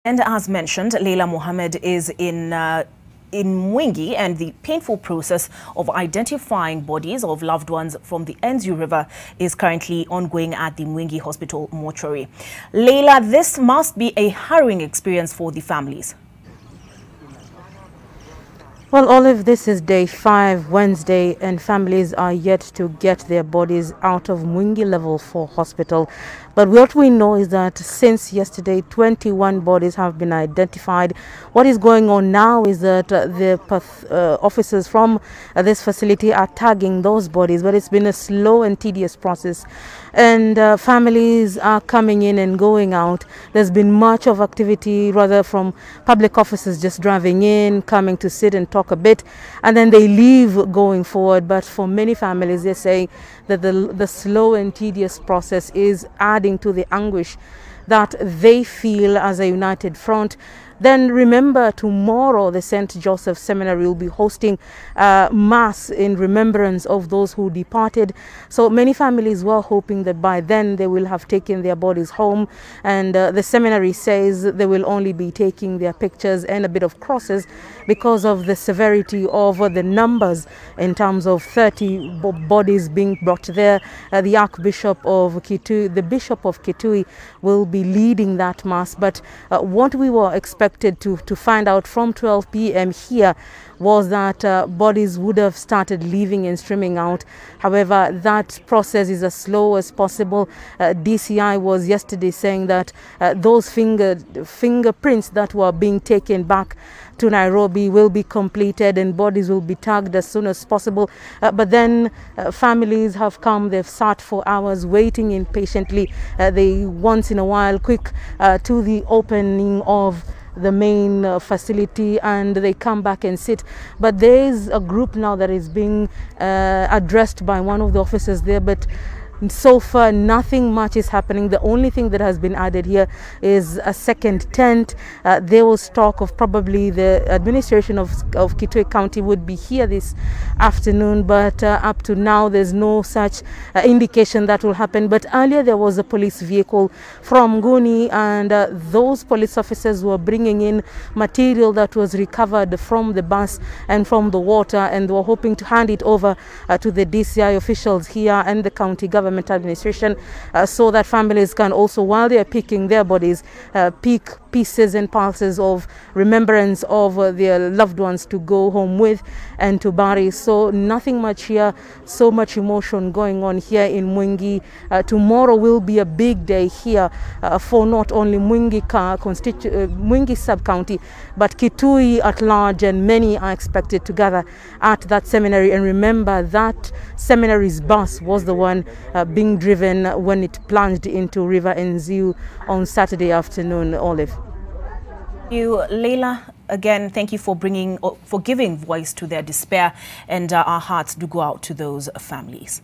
And as mentioned, Leila Mohammed is in Mwingi, and the painful process of identifying bodies of loved ones from the Enziu River is currently ongoing at the Mwingi Hospital mortuary. Leila, this must be a harrowing experience for the families. Well, Olive, this is day 5, Wednesday, and families are yet to get their bodies out of Mwingi Level 4 hospital. But what we know is that since yesterday, 21 bodies have been identified. What is going on now is that the officers from this facility are tagging those bodies, but it's been a slow and tedious process. And families are coming in and going out. There's been much of activity, rather, from public officers just driving in, coming to sit and talk a bit, and then they leave going forward. But for many families, they're saying that the slow and tedious process is adding to the anguish that they feel as a united front. Then remember, tomorrow the St. Joseph Seminary will be hosting Mass in remembrance of those who departed. So many families were hoping that by then they will have taken their bodies home. And the seminary says they will only be taking their pictures and a bit of crosses because of the severity of the numbers in terms of 30 bodies being brought there. The Archbishop of Kitui, the Bishop of Kitui, will be leading that Mass. But what we were expecting to find out from 12 p.m. here was that bodies would have started leaving and streaming out. However, that process is as slow as possible. DCI was yesterday saying that those fingerprints that were being taken back to Nairobi will be completed and bodies will be tagged as soon as possible. But then families have come, they've sat for hours waiting impatiently. They once in a while quick to the opening of the main facility, and they come back and sit. But there is a group now that is being addressed by one of the officers there, but so far nothing much is happening. The only thing that has been added here is a second tent. There was talk of probably the administration of Kitui County would be here this afternoon, but up to now there's no such indication that will happen. But earlier there was a police vehicle from Guni, and those police officers were bringing in material that was recovered from the bus and from the water, and they were hoping to hand it over to the DCI officials here and the county government administration, so that families can also, while they are picking their bodies, pick pieces and pulses of remembrance of their loved ones to go home with and to bury. So nothing much here, so much emotion going on here in Mwingi. Tomorrow will be a big day here for not only Mwingi sub-county, but Kitui at large, and many are expected to gather at that seminary. And remember, that seminary's bus was the one being driven when it plunged into River Enziu on Saturday afternoon. Olive. Thank you, Leila. Again, thank you for giving voice to their despair, and our hearts do go out to those families.